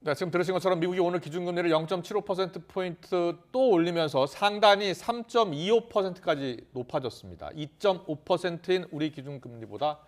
네, 지금 들으신 것처럼 미국이 오늘 기준금리를 0.75%포인트 또 올리면서 상단이 3.25%까지 높아졌습니다. 2.5%인 우리 기준금리보다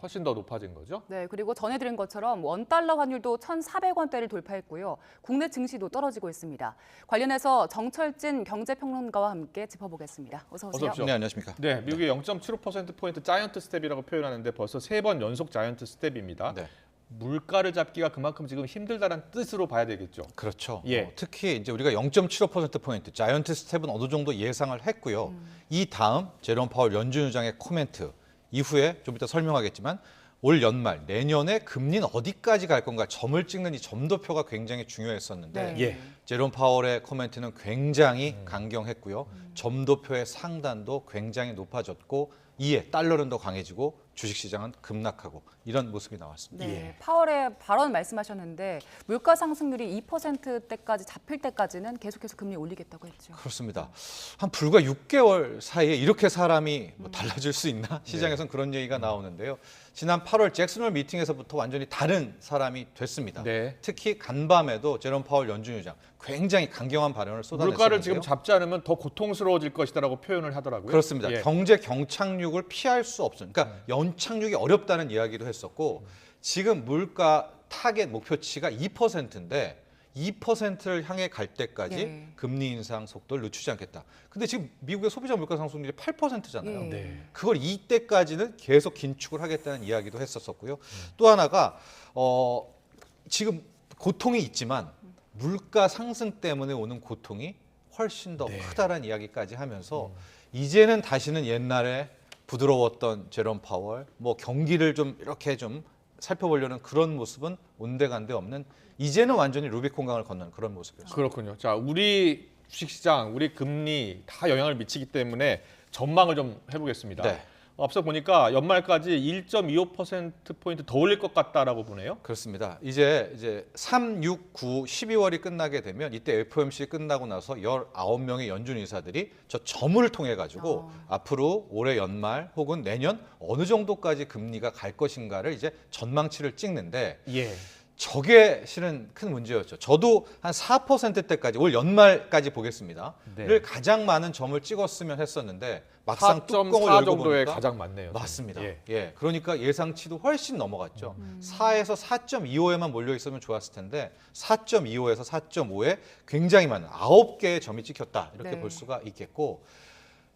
훨씬 더 높아진 거죠. 네, 그리고 전해드린 것처럼 원달러 환율도 1,400원대를 돌파했고요. 국내 증시도 떨어지고 있습니다. 관련해서 정철진 경제평론가와 함께 짚어보겠습니다. 어서 오세요. 오십시오. 네, 안녕하십니까. 네, 미국이 0.75%포인트 자이언트 스텝이라고 표현하는데 벌써 3번 연속 자이언트 스텝입니다. 네. 물가를 잡기가 그만큼 지금 힘들다는 뜻으로 봐야 되겠죠. 그렇죠. 예. 특히 이제 우리가 0.75%포인트 자이언트 스텝은 어느 정도 예상을 했고요. 이 다음 제롬 파월 연준 의장의 코멘트 이후에 좀 이따 설명하겠지만 올 연말 내년에 금리는 어디까지 갈 건가 점을 찍는 이 점도표가 굉장히 중요했었는데 네. 예. 제롬 파월의 코멘트는 굉장히 강경했고요. 점도표의 상단도 굉장히 높아졌고 이에 달러는 더 강해지고 주식시장은 급락하고 이런 모습이 나왔습니다. 네, 예. 파월의 발언 말씀하셨는데 물가 상승률이 2%대까지 잡힐 때까지는 계속해서 금리 올리겠다고 했죠. 그렇습니다. 한 불과 6개월 사이에 이렇게 사람이 뭐 달라질 수 있나? 시장에서는 그런 얘기가 나오는데요. 지난 8월 잭슨홀 미팅에서부터 완전히 다른 사람이 됐습니다. 네. 특히 간밤에도 제롬 파월 연준 의장 굉장히 강경한 발언을 쏟아냈는데요. 물가를 지금 잡지 않으면 더 고통스러워질 것이다라고 표현을 하더라고요. 그렇습니다. 예. 경제 경착륙을 피할 수 없는, 그러니까 연착륙이 어렵다는 이야기도 했었고 지금 물가 타겟 목표치가 2%인데 2%를 향해 갈 때까지 예. 금리 인상 속도를 늦추지 않겠다. 근데 지금 미국의 소비자 물가 상승률이 8%잖아요. 예. 네. 그걸 이때까지는 계속 긴축을 하겠다는 이야기도 했었었고요. 또 하나가 지금 고통이 있지만 물가 상승 때문에 오는 고통이 훨씬 더 크다라는 이야기까지 하면서 이제는 다시는 옛날에 부드러웠던 제롬 파월, 뭐 경기를 좀 이렇게 좀 살펴보려는 그런 모습은 온데간데 없는 이제는 완전히 루비콘강을 건너는 그런 모습이었습니다. 그렇군요. 자, 우리 주식시장, 우리 금리 다 영향을 미치기 때문에 전망을 좀 해보겠습니다. 네. 앞서 보니까 연말까지 1.25%포인트 더 올릴 것 같다라고 보네요. 그렇습니다. 이제 3, 6, 9, 12월이 끝나게 되면 이때 FOMC 끝나고 나서 19명의 연준 의사들이 저 점을 통해 가지고 앞으로 올해 연말 혹은 내년 어느 정도까지 금리가 갈 것인가를 이제 전망치를 찍는데 예. 저게 실은 큰 문제였죠. 저도 한 4%대까지 올 연말까지 보겠습니다. 네. 를 가장 많은 점을 찍었으면 했었는데 막상 뚜껑을 4.4 열고 정도에 보니까 가장 많네요. 맞습니다. 예. 예, 그러니까 예상치도 훨씬 넘어갔죠. 4에서 4.25에만 몰려 있으면 좋았을 텐데 4.25에서 4.5에 굉장히 많은 9개의 점이 찍혔다. 이렇게 네. 볼 수가 있겠고,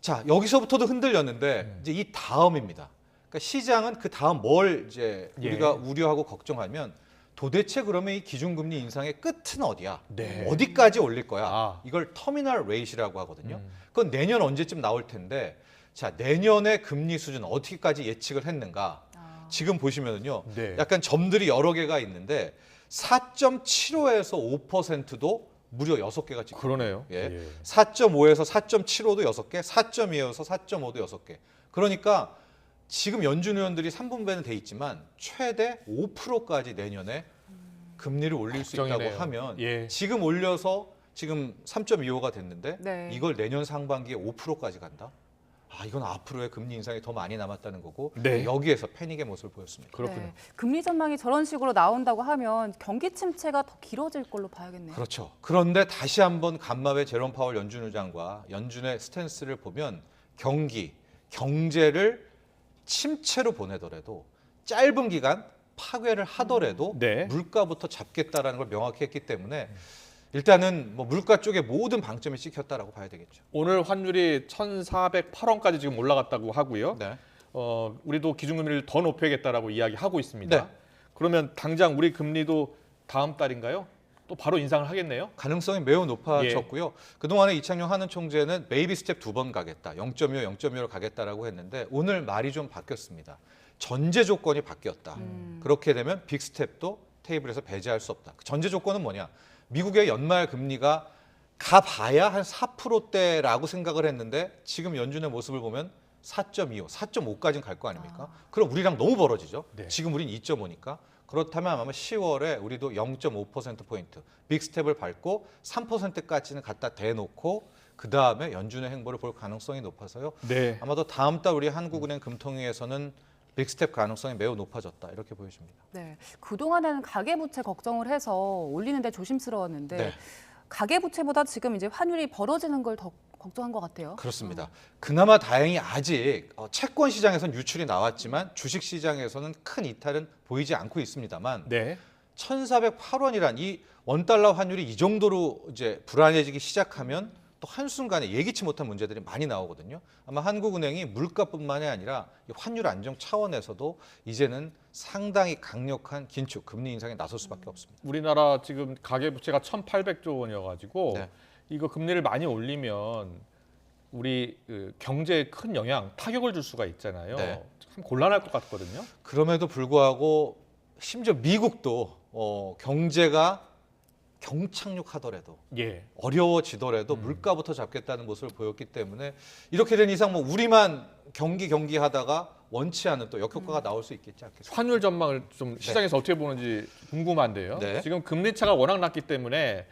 자 여기서부터도 흔들렸는데 이제 이 다음입니다. 그러니까 시장은 그 다음 뭘 이제 예. 우리가 우려하고 걱정하면 도대체 그러면 이 기준금리 인상의 끝은 어디야? 네. 어디까지 올릴 거야? 아. 이걸 터미널 레이시라고 하거든요. 그건 내년 언제쯤 나올 텐데, 자 내년의 금리 수준 어떻게까지 예측을 했는가? 지금 보시면은요, 네. 약간 점들이 여러 개가 있는데 4.75에서 5%도 무려 6개가 찍혀요. 그러네요. 예. 예. 4.5에서 4.75도 6개, 4.2에서 4.5도 6개. 그러니까 지금 연준 의원들이 3분배는 돼 있지만 최대 5%까지 내년에 금리를 올릴 수 걱정이네요. 있다고 하면 예. 지금 올려서 지금 3.25가 됐는데 네. 이걸 내년 상반기에 5%까지 간다? 아, 이건 앞으로의 금리 인상이 더 많이 남았다는 거고 네. 여기에서 패닉의 모습을 보였습니다. 그렇군요. 네, 금리 전망이 저런 식으로 나온다고 하면 경기 침체가 더 길어질 걸로 봐야겠네요. 그렇죠. 그런데 다시 한번 간밤에 제롬 파월 연준 의장과 연준의 스탠스를 보면 경제를 침체로 보내더라도 짧은 기간 파괴를 하더라도 네. 물가부터 잡겠다라는 걸 명확히 했기 때문에 일단은 뭐 물가 쪽에 모든 방점이 찍혔다라고 봐야 되겠죠. 오늘 환율이 1,408원까지 지금 올라갔다고 하고요. 네. 우리도 기준금리를 더 높여야겠다라고 이야기하고 있습니다. 네. 그러면 당장 우리 금리도 다음 달인가요? 또 바로 인상을 하겠네요. 가능성이 매우 높아졌고요. 그동안에 이창용 하는 총재는 베이비 스텝 2번 가겠다. 0.25, 0.25로 가겠다라고 했는데 오늘 말이 좀 바뀌었습니다. 전제 조건이 바뀌었다. 그렇게 되면 빅 스텝도 테이블에서 배제할 수 없다. 그 전제 조건은 뭐냐? 미국의 연말 금리가 가봐야 한 4%대라고 생각을 했는데 지금 연준의 모습을 보면 4.25, 4.5까지는 갈 거 아닙니까? 그럼 우리랑 너무 벌어지죠. 네. 지금 우린 2.5니까. 그렇다면 아마 10월에 우리도 0.5%포인트 빅 스텝을 밟고 3%까지는 갖다 대놓고 그 다음에 연준의 행보를 볼 가능성이 높아서요. 네. 아마도 다음 달 우리 한국은행 금통위에서는 빅스텝 가능성이 매우 높아졌다 이렇게 보여집니다. 네, 그동안에는 가계부채 걱정을 해서 올리는데 조심스러웠는데 네. 가계부채보다 지금 이제 환율이 벌어지는 걸 더 걱정한 것 같아요. 그렇습니다. 그나마 다행히 아직 채권 시장에서는 유출이 나왔지만 주식 시장에서는 큰 이탈은 보이지 않고 있습니다만 네. 1,408원이란 이 원달러 환율이 이 정도로 이제 불안해지기 시작하면 또 한순간에 예기치 못한 문제들이 많이 나오거든요. 아마 한국은행이 물가뿐만이 아니라 이 환율 안정 차원에서도 이제는 상당히 강력한 긴축, 금리 인상에 나설 수밖에 없습니다. 우리나라 지금 가계부채가 1,800조 원이어가지고 네. 이거 금리를 많이 올리면 우리 경제에 큰 영향, 타격을 줄 수가 있잖아요. 네. 참 곤란할 것 같거든요. 그럼에도 불구하고 심지어 미국도 경제가 경착륙하더라도 예. 어려워지더라도 물가부터 잡겠다는 모습을 보였기 때문에 이렇게 된 이상 뭐 우리만 경기하다가 원치 않은 또 역효과가 나올 수 있겠지 않겠습니까? 환율 전망을 좀 시장에서 어떻게 보는지 궁금한데요. 네. 지금 금리 차가 워낙 낮기 때문에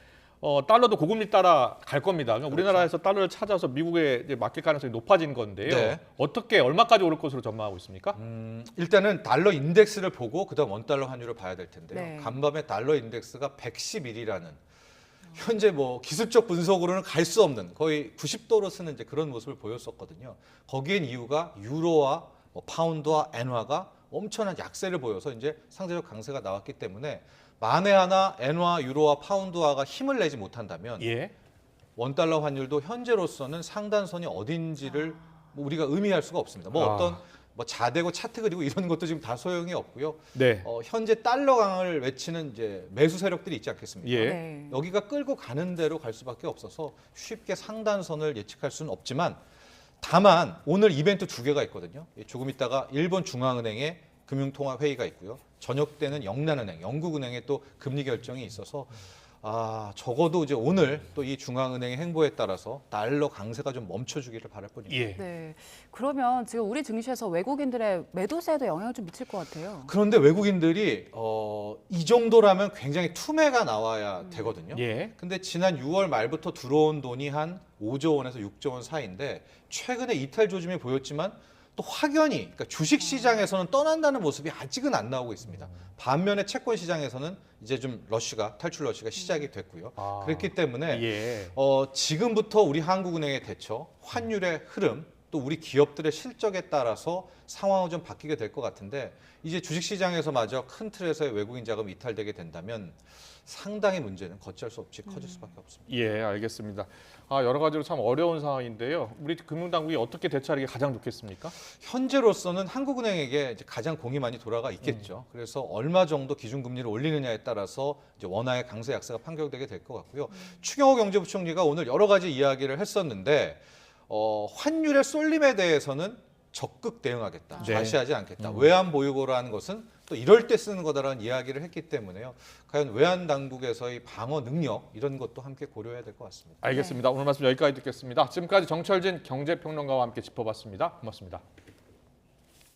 달러도 고금리 따라 갈 겁니다. 그러니까 우리나라에서 달러를 찾아서 미국에 이제 맡길 가능성이 높아진 건데요. 네. 어떻게 얼마까지 오를 것으로 전망하고 있습니까? 일단은 달러 인덱스를 보고 그다음 원달러 환율을 봐야 될 텐데요. 네. 간밤에 달러 인덱스가 111이라는 현재 뭐 기술적 분석으로는 갈 수 없는 거의 90도로 쓰는 이제 그런 모습을 보였었거든요. 거기엔 이유가 유로와 파운드와 엔화가 엄청난 약세를 보여서 이제 상대적 강세가 나왔기 때문에 만에 하나 엔화, 유로와 파운드화가 힘을 내지 못한다면 예. 원달러 환율도 현재로서는 상단선이 어딘지를 뭐 우리가 의미할 수가 없습니다. 뭐 어떤 뭐 자대고 차트 그리고 이런 것도 지금 다 소용이 없고요. 네. 현재 달러 강을 외치는 이제 매수 세력들이 있지 않겠습니까? 예. 네. 여기가 끌고 가는 대로 갈 수밖에 없어서 쉽게 상단선을 예측할 수는 없지만 다만 오늘 이벤트 두 개가 있거든요. 조금 있다가 일본 중앙은행의 금융통화회의가 있고요. 저녁 때는 영란은행, 영국은행의 또 금리 결정이 있어서 적어도 이제 오늘 또 이 중앙은행의 행보에 따라서 달러 강세가 좀 멈춰주기를 바랄 뿐입니다. 예. 네, 그러면 지금 우리 증시에서 외국인들의 매도세에도 영향을 좀 미칠 것 같아요. 그런데 외국인들이 이 정도라면 굉장히 투매가 나와야 되거든요. 예. 근데 지난 6월 말부터 들어온 돈이 한 5조 원에서 6조 원 사이인데 최근에 이탈 조짐이 보였지만 또 확연히 그러니까 주식 시장에서는 떠난다는 모습이 아직은 안 나오고 있습니다. 반면에 채권 시장에서는 이제 좀 탈출 러쉬가 시작이 됐고요. 그렇기 때문에 예. 지금부터 우리 한국은행의 대처, 환율의 흐름, 또 우리 기업들의 실적에 따라서 상황은 좀 바뀌게 될 것 같은데 이제 주식시장에서마저 큰 틀에서의 외국인 자금이 이탈되게 된다면 상당히 문제는 걷지할 수 없이 커질 수밖에 없습니다. 예, 알겠습니다. 여러 가지로 참 어려운 상황인데요. 우리 금융당국이 어떻게 대처하는 게 가장 좋겠습니까? 현재로서는 한국은행에게 이제 가장 공이 많이 돌아가 있겠죠. 그래서 얼마 정도 기준금리를 올리느냐에 따라서 이제 원화의 강세 약세가 판결되게 될 것 같고요. 추경호 경제부총리가 오늘 여러 가지 이야기를 했었는데 환율의 쏠림에 대해서는 적극 대응하겠다, 네. 좌시하지 않겠다. 외환 보유고라는 것은 또 이럴 때 쓰는 거다라는 이야기를 했기 때문에요. 과연 외환 당국에서의 방어 능력 이런 것도 함께 고려해야 될 것 같습니다. 알겠습니다. 오늘 말씀 여기까지 듣겠습니다. 지금까지 정철진 경제평론가와 함께 짚어봤습니다. 고맙습니다.